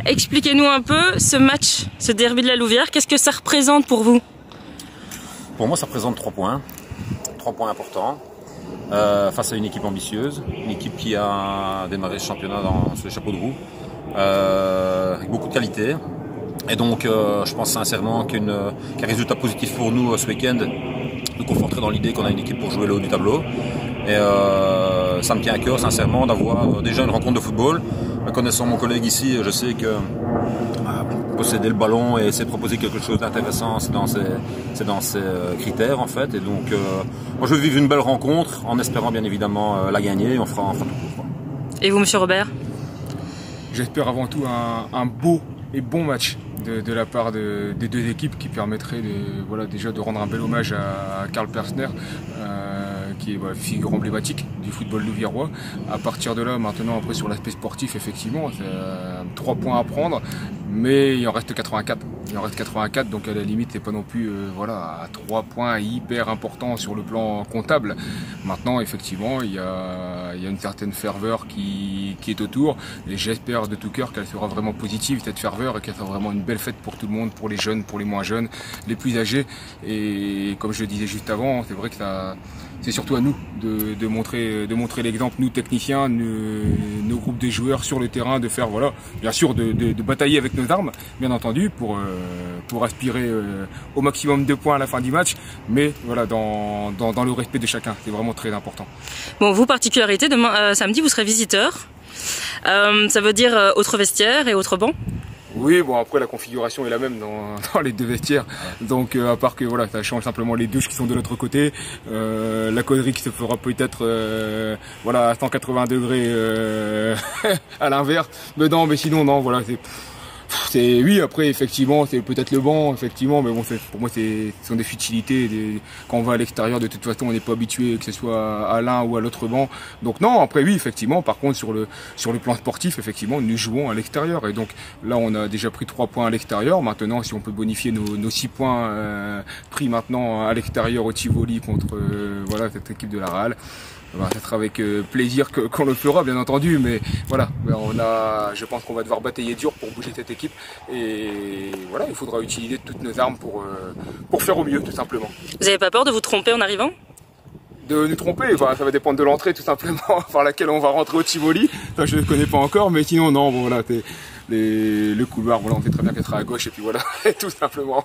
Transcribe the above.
Expliquez-nous un peu ce match, ce derby de la Louvière. Qu'est-ce que ça représente pour vous? Pour moi, ça représente 3 points. 3 points importants. Face à une équipe ambitieuse, une équipe qui a démarré ce championnat sur les chapeaux de roue, avec beaucoup de qualité. Et donc, je pense sincèrement qu'un résultat positif pour nous ce week-end nous conforterait dans l'idée qu'on a une équipe pour jouer le haut du tableau. Et ça me tient à cœur sincèrement d'avoir déjà une rencontre de football. Connaissant mon collègue ici, je sais que posséder le ballon et essayer de proposer quelque chose d'intéressant, c'est dans ses critères en fait. Et donc, moi je veux vivre une belle rencontre en espérant bien évidemment la gagner. On fera tout pour. Et vous, monsieur Robert? J'espère avant tout un beau et bon match de la part des deux équipes qui permettrait déjà de rendre un bel hommage à Karl Persner, qui est figure emblématique du football louviérois. À partir de là, maintenant, après sur l'aspect sportif, effectivement, c'est 3 points à prendre, mais il en reste 84. Il en reste 84, donc à la limite, c'est pas non plus à 3 points hyper importants sur le plan comptable. Maintenant, effectivement, il y a une certaine ferveur qui est autour, et j'espère de tout cœur qu'elle sera vraiment positive, cette ferveur, et qu'elle sera vraiment une belle fête pour tout le monde, pour les jeunes, pour les moins jeunes, les plus âgés. Et comme je le disais juste avant, c'est vrai que c'est surtout à nous de montrer l'exemple, nous techniciens, nos groupes de joueurs sur le terrain, de faire bien sûr de batailler avec nos armes, bien entendu, pour aspirer au maximum de points à la fin du match, mais dans le respect de chacun, c'est vraiment très important. Bon, vous, particularité, demain samedi vous serez visiteur. Ça veut dire autre vestiaire et autre banc? Oui, bon, après la configuration est la même dans les deux vestiaires, donc à part que ça change simplement les douches qui sont de l'autre côté, la causerie qui se fera peut-être à 180 degrés à l'inverse, mais sinon non, oui, après effectivement c'est peut-être le banc, effectivement, mais bon, pour moi ce sont des futilités. Quand on va à l'extérieur, de toute façon on n'est pas habitué que ce soit à l'un ou à l'autre banc, donc non, après oui, effectivement, par contre sur le plan sportif, effectivement nous jouons à l'extérieur, et donc là on a déjà pris 3 points à l'extérieur. Maintenant, si on peut bonifier nos 6 points pris maintenant à l'extérieur au Tivoli contre cette équipe de la Real, ça sera avec plaisir qu'on le fera, bien entendu, mais je pense qu'on va devoir batailler dur pour bouger cette équipe, et il faudra utiliser toutes nos armes pour faire au mieux, tout simplement. Vous n'avez pas peur de vous tromper en arrivant? De nous tromper, ça va dépendre de l'entrée, tout simplement, par laquelle on va rentrer au Tivoli. Ça, je ne connais pas encore, mais sinon non, le couloir, on sait très bien qu'elle sera à gauche, et puis tout simplement.